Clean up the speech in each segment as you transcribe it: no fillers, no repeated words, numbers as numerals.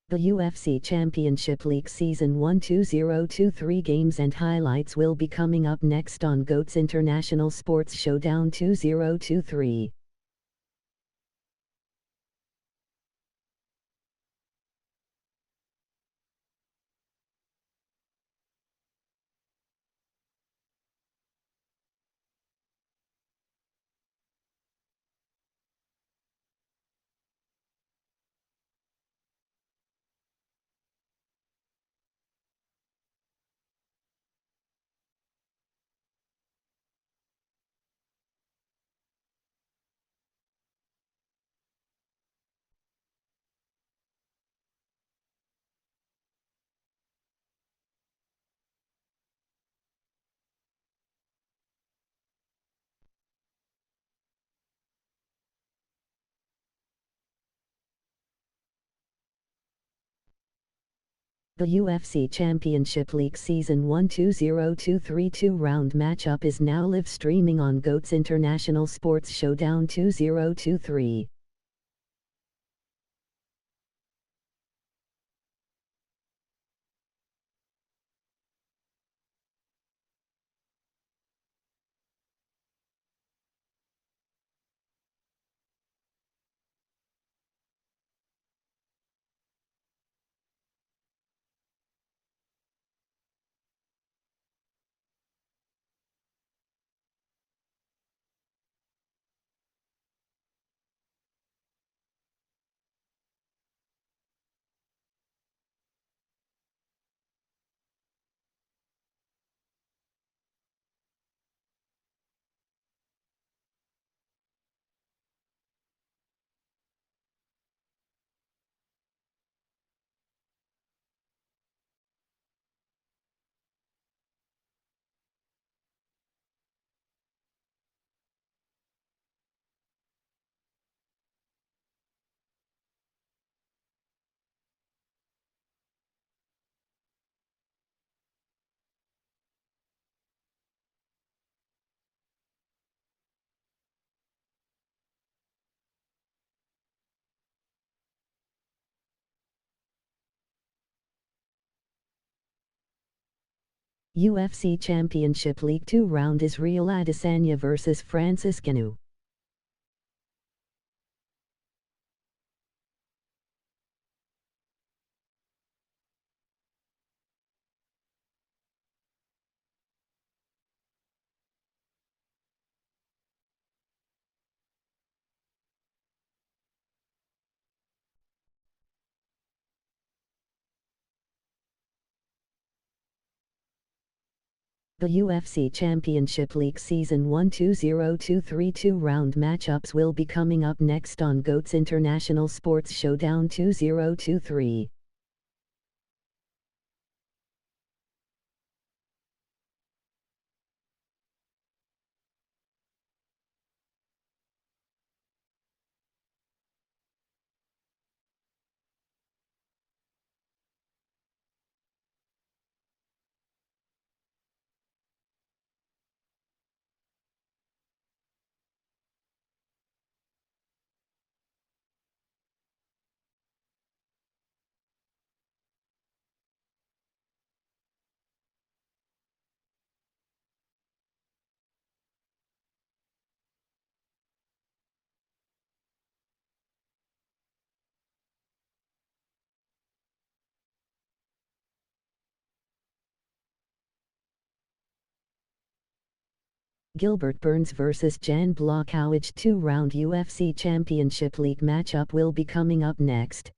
The UFC Championship League Season 1 2023 games and highlights will be coming up next on GOAT's International Sports Showdown 2023. The UFC Championship League Season 1 2023 two-round matchup is now live streaming on GOAT's International Sports Showdown 2023. UFC Championship League 2 round Israel Adesanya vs Francis Ngannou. The UFC Championship League Season 1 2023 two-round matchups will be coming up next on GOAT's International Sports Showdown 2023. Gilbert Burns vs Jan Blachowicz two-round UFC Championship League matchup will be coming up next.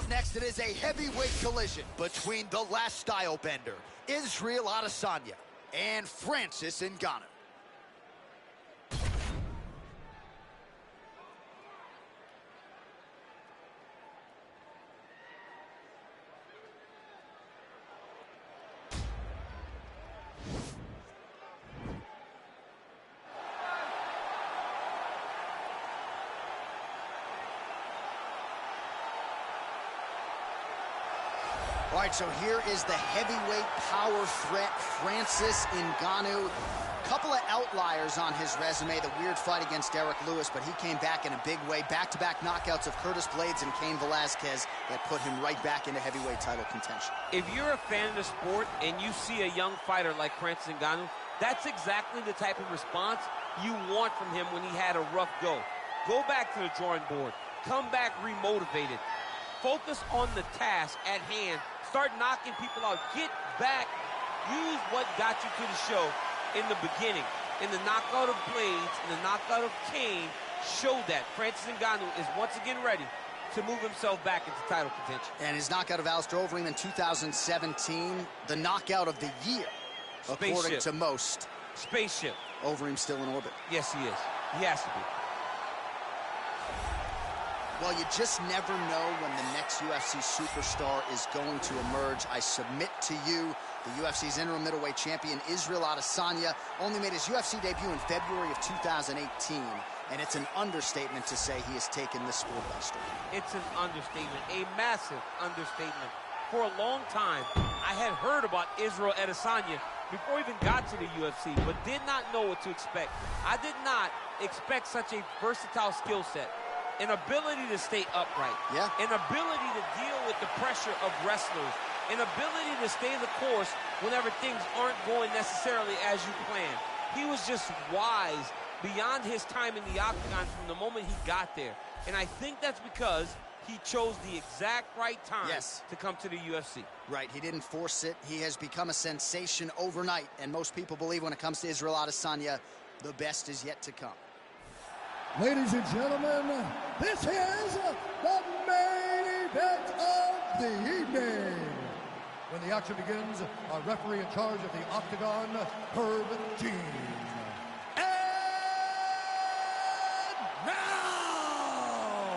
Up next, it is a heavyweight collision between the last style bender, Israel Adesanya, and Francis Ngannou. All right, so here is the heavyweight power threat, Francis Ngannou. Couple of outliers on his resume, the weird fight against Derek Lewis, but he came back in a big way. Back-to-back knockouts of Curtis Blades and Cain Velasquez that put him right back into heavyweight title contention. If you're a fan of the sport and you see a young fighter like Francis Ngannou, that's exactly the type of response you want from him when he had a rough go. Go back to the drawing board. Come back remotivated. Focus on the task at hand. Start knocking people out. Get back. Use what got you to the show in the beginning. In the knockout of Blades, in the knockout of Cain, showed that Francis Ngannou is once again ready to move himself back into title contention. And his knockout of Alistair Overeem in 2017, the knockout of the year, according to most. Spaceship. Overeem still in orbit. Yes, he is. He has to be. Well, you just never know when the next UFC superstar is going to emerge. I submit to you, the UFC's interim middleweight champion, Israel Adesanya, only made his UFC debut in February of 2018, and it's an understatement to say he has taken this sport by storm. It's an understatement, a massive understatement. For a long time, I had heard about Israel Adesanya before he even got to the UFC, but did not know what to expect. I did not expect such a versatile skill set. An ability to stay upright, an ability to deal with the pressure of wrestlers, an ability to stay the course whenever things aren't going necessarily as you plan. He was just wise beyond his time in the octagon from the moment he got there. And I think that's because he chose the exact right time to come to the UFC. Right, he didn't force it. He has become a sensation overnight. And most people believe when it comes to Israel Adesanya, the best is yet to come. Ladies and gentlemen, this is the main event of the evening. When the action begins, our referee in charge of the octagon, Herb Dean. And now,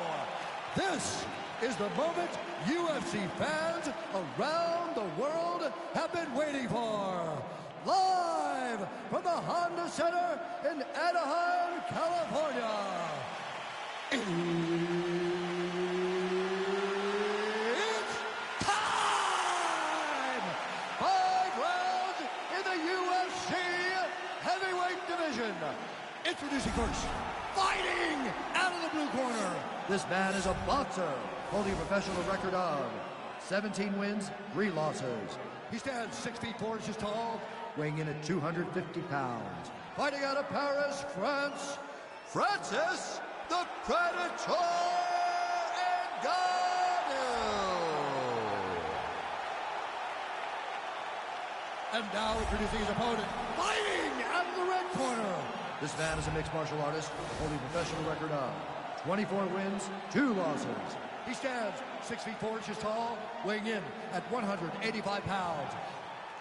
this is the moment UFC fans around the world have been waiting for. Live from the Honda Center in Anaheim, California. It's time! 5 rounds in the UFC heavyweight division. Introducing first, fighting out of the blue corner. This man is a boxer, holding a professional record of 17 wins, 3 losses. He stands 6 feet 4 inches tall, weighing in at 250 pounds. Fighting out of Paris, France, Francis the Predator Ngannou. And now introducing his opponent, fighting out of the red corner. This man is a mixed martial artist, holding a professional record of 24 wins, 2 losses. He stands 6 feet 4 inches tall, weighing in at 185 pounds.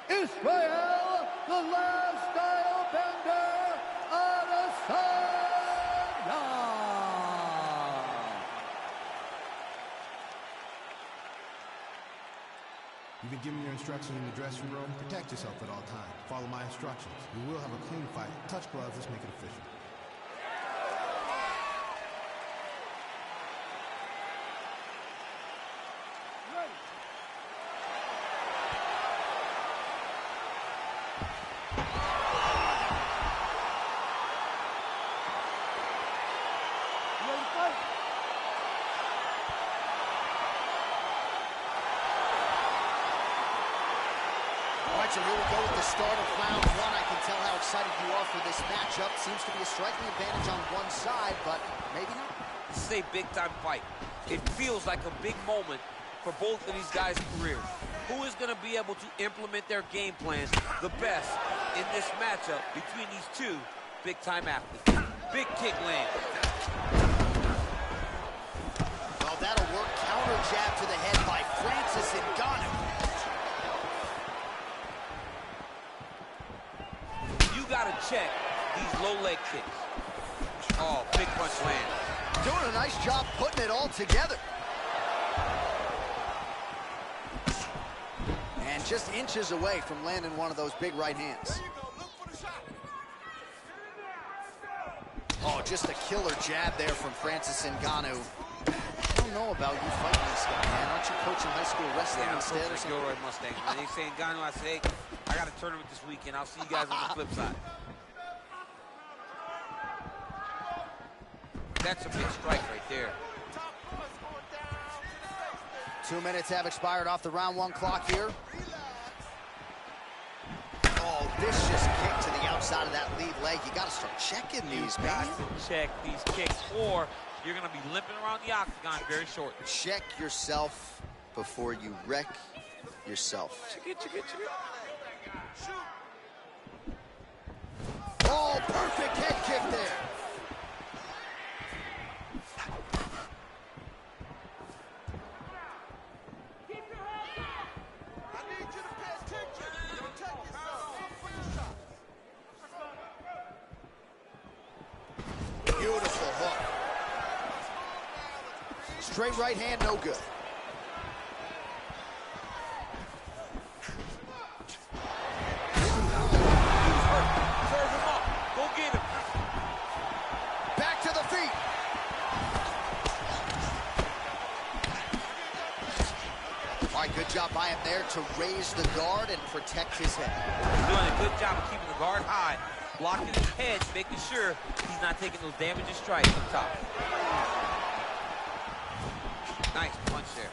Israel, the last style bender, Adesanya. You've been given your instructions in the dressing room. Protect yourself at all times. Follow my instructions. We will have a clean fight. Touch gloves. Let's make it official. So here we go with the start of round 1. I can tell how excited you are for this matchup. Seems to be a striking advantage on one side, but maybe not. This is a big-time fight. It feels like a big moment for both of these guys' careers. Who is going to be able to implement their game plan the best in this matchup between these two big-time athletes? Big kick land. Well, that'll work. Counter jab to the head check these low leg kicks. Oh, big punch land. Doing a nice job putting it all together. And just inches away from landing one of those big right hands. Oh, just a killer jab there from Francis Ngannou. I don't know about you fighting this guy, man. Aren't you coaching high school wrestling instead or something? Gilroy Mustang. When they say Ngannou, I say, hey, I got a tournament this weekend. I'll see you guys on the flip side. That's a big strike right there. 2 minutes have expired off the round 1 clock here. Oh, vicious kick to the outside of that lead leg. You got to start checking these, man. You got to check these kicks, or you're going to be limping around the octagon very shortly. Check yourself before you wreck yourself. Check it. Oh, perfect head kick there. Beautiful hook. Straight right hand, no good. Serve him up. Go get him. Back to the feet. All right, good job by him there to raise the guard and protect his head. He's doing a good job of keeping the guard high, blocking his head, making sure he's not taking those damaging strikes up top. Nice punch there.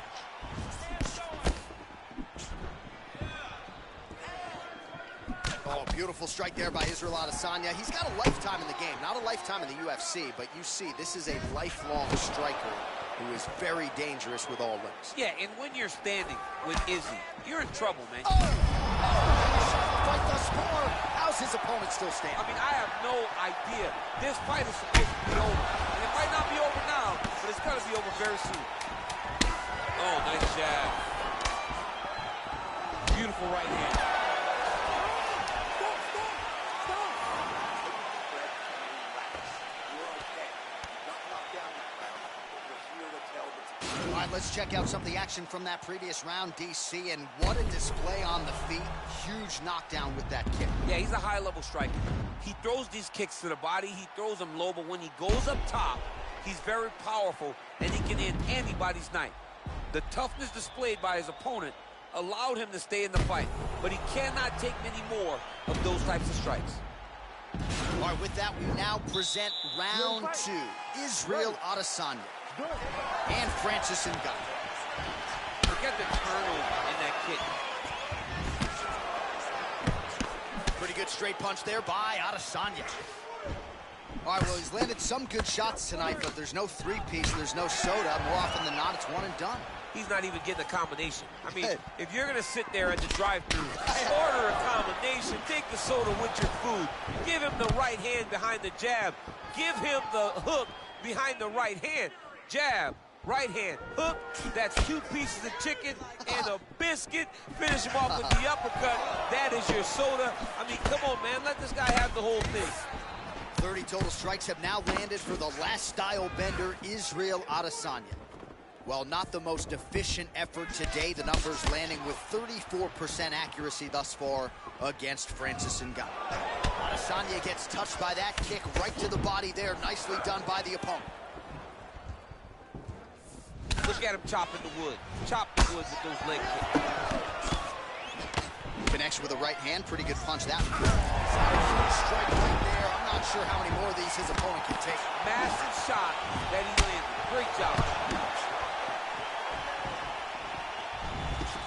Oh, beautiful strike there by Israel Adesanya. He's got a lifetime in the game, not a lifetime in the UFC, but you see, this is a lifelong striker who is very dangerous with all limbs. Yeah, and when you're standing with Izzy, you're in trouble, man. Oh! Fight thus far. How's his opponent still standing? I mean, I have no idea. This fight is supposed to be over. And it might not be over now, but it's going to be over very soon. Oh, nice jab. Beautiful right hand. All right, let's check out some of the action from that previous round, DC, and what a display on the feet. Huge knockdown with that kick. Yeah, he's a high-level striker. He throws these kicks to the body. He throws them low, but when he goes up top, he's very powerful, and he can end anybody's night. The toughness displayed by his opponent allowed him to stay in the fight, but he cannot take many more of those types of strikes. All right, with that, we now present round 2. Israel Adesanya and Francis Ngannou. Look at the turnover in that kick. Pretty good straight punch there by Adesanya. All right, well, he's landed some good shots tonight, but there's no three-piece, there's no soda. More often than not, it's one and done. He's not even getting a combination. I mean, if you're going to sit there at the drive-thru, order a combination, take the soda with your food, give him the right hand behind the jab, give him the hook behind the right hand, jab, right hand, hook. That's 2 pieces of chicken and a biscuit. Finish him off with the uppercut. That is your soda. I mean, come on, man. Let this guy have the whole thing. 30 total strikes have now landed for the last style bender, Israel Adesanya. Well, not the most efficient effort today. The numbers landing with 34% accuracy thus far against Francis Ngannou. Adesanya gets touched by that kick right to the body there. Nicely done by the opponent. Look at him chopping the wood. Chop the wood with those leg kicks. Connects with a right hand. Pretty good punch that one. Strike right there. I'm not sure how many more of these his opponent can take. Massive shot that he landed. Great job.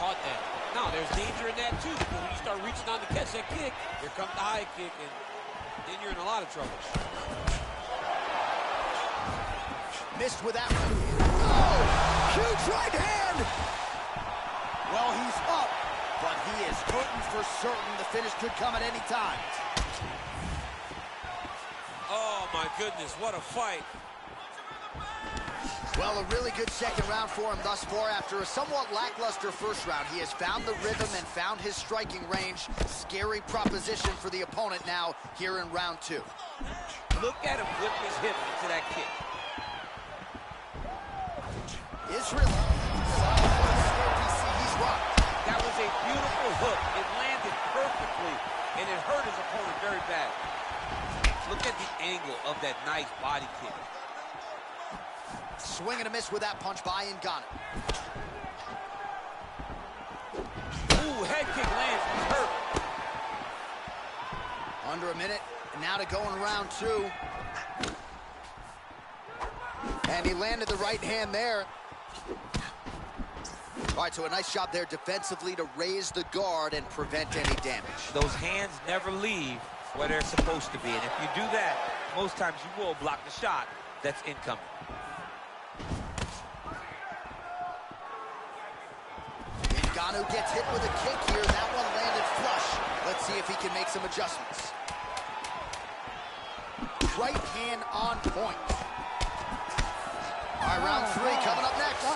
Caught that. Now, there's danger in that, too, because when you start reaching on to catch that kick, here comes the high kick, and then you're in a lot of trouble. Missed with that one. Oh! Huge right hand! Well, he's up, but he is hurting for certain. The finish could come at any time. Oh, my goodness, what a fight. Well, a really good second round for him thus far. After a somewhat lackluster first round, he has found the rhythm and found his striking range. Scary proposition for the opponent now here in round 2. Look at him whip his hip into that kick. Israel. He's rocked. That was a beautiful hook. It landed perfectly, and it hurt his opponent very bad. Look at the angle of that nice body kick. Swing and a miss with that punch by Ngannou. Ooh, head kick lands. He's hurt. Under a minute, and now to go in round 2. And he landed the right hand there. All right, so a nice job there defensively to raise the guard and prevent any damage. Those hands never leave where they're supposed to be, and if you do that, most times you will block the shot that's incoming. Ngannou gets hit with a kick here. That one landed flush. Let's see if he can make some adjustments. Right hand on point. All right, round 3 coming up next.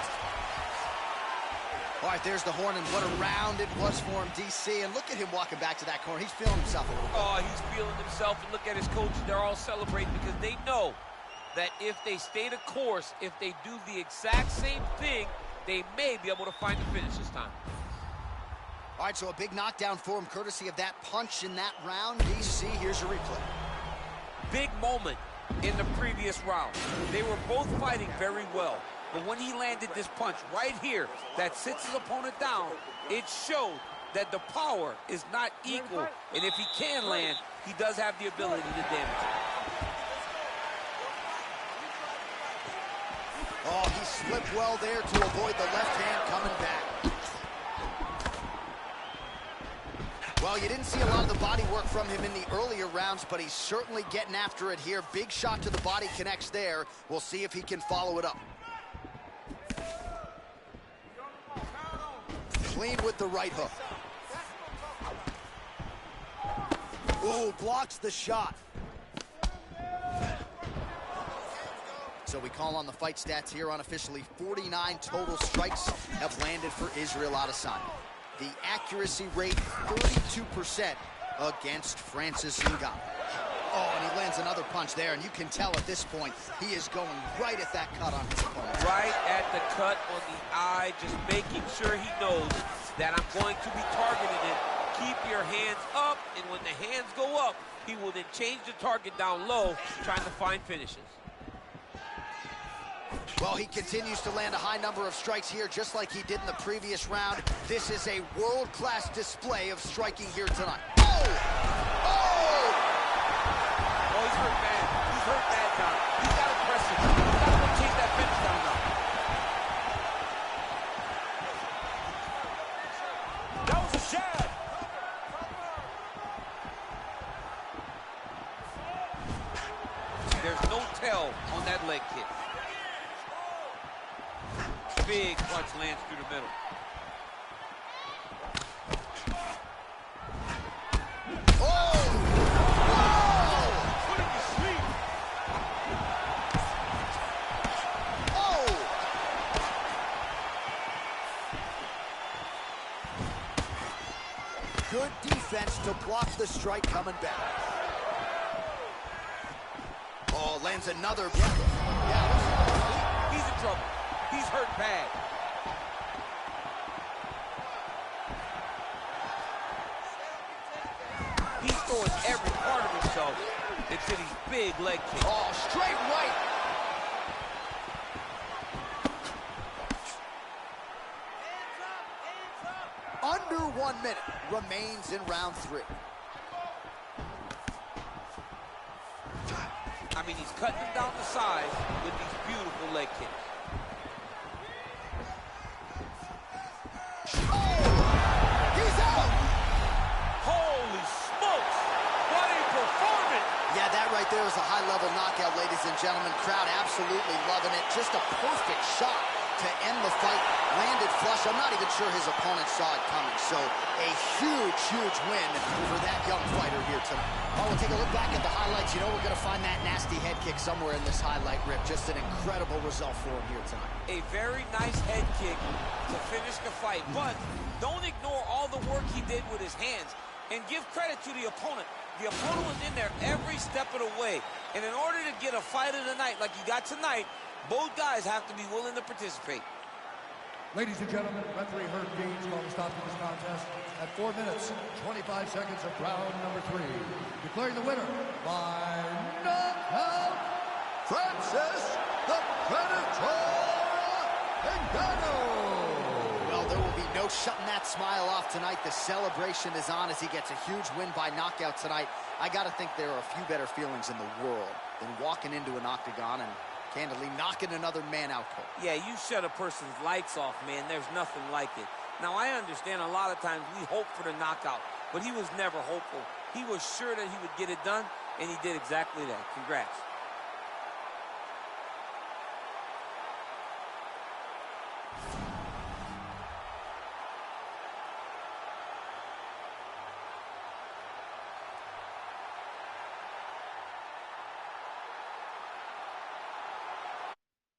All right, there's the horn, and what a round it was for him, DC. And look at him walking back to that corner. He's feeling himself a little bit. Oh, he's feeling himself, and look at his coaches. They're all celebrating because they know that if they stay the course, if they do the exact same thing, they may be able to find the finish this time. All right, so a big knockdown for him, courtesy of that punch in that round. DC, here's your replay. Big moment in the previous round. They were both fighting very well. But when he landed this punch right here that sits his opponent down, it showed that the power is not equal. And if he can land, he does have the ability to damage it. Oh, he slipped well there to avoid the left hand coming back. Well, you didn't see a lot of the body work from him in the earlier rounds, but he's certainly getting after it here. Big shot to the body connects there. We'll see if he can follow it up. Clean with the right hook. Ooh, blocks the shot. So we call on the fight stats here unofficially. 49 total strikes have landed for Israel Adesanya. The accuracy rate, 32% against Francis Ngannou. Oh, and he lands another punch there, and you can tell at this point, he is going right at that cut on his opponent. Right at the cut on the eye, just making sure he knows that I'm going to be targeting it. Keep your hands up, and when the hands go up, he will then change the target down low, trying to find finishes. Well, he continues to land a high number of strikes here, just like he did in the previous round. This is a world-class display of striking here tonight. Oh! Oh! Oh, he's hurt bad. He's hurt bad now. He's got to press him. He's got to go chase that finish down now. That was a jab. There's no tell on that leg kick. Big punch lands through the middle. Oh! Whoa! Put him to sleep. Oh! Good defense to block the strike coming back. Oh, lands another. Yeah. He's in trouble. He's hurt bad. He's throwing every part of himself into these big leg kicks. Oh, straight right. Under 1 minute remains in round 3. I mean, he's cutting him down the side with these beautiful leg kicks. He's out! Holy smokes! What a performance! Yeah, that right there was a high-level knockout, ladies and gentlemen. Crowd absolutely loving it. Just a perfect shot to end the fight. Landed flush I'm not even sure his opponent saw it coming. So a huge, huge win for that young fighter here tonight. Oh, we'll take a look back at the highlights. You know we're going to find that nasty head kick somewhere in this highlight rip. Just an incredible result for him here tonight. A very nice head kick to finish the fight. But don't ignore all the work he did with his hands. And give credit to the opponent. The opponent was in there every step of the way. And in order to get a fight of the night like you got tonight, both guys have to be willing to participate. Ladies and gentlemen, referee Herb Dean's going to stop this contest at 4 minutes, 25 seconds of round number 3. Declaring the winner by knockout, Francis the Predator Ngannou. Well, there will be no shutting that smile off tonight. The celebration is on as he gets a huge win by knockout tonight. I got to think there are a few better feelings in the world than walking into an octagon and candidly knocking another man out cold. Yeah, you shut a person's lights off, man. There's nothing like it. Now, I understand a lot of times we hope for the knockout, but he was never hopeful. He was sure that he would get it done, and he did exactly that. Congrats.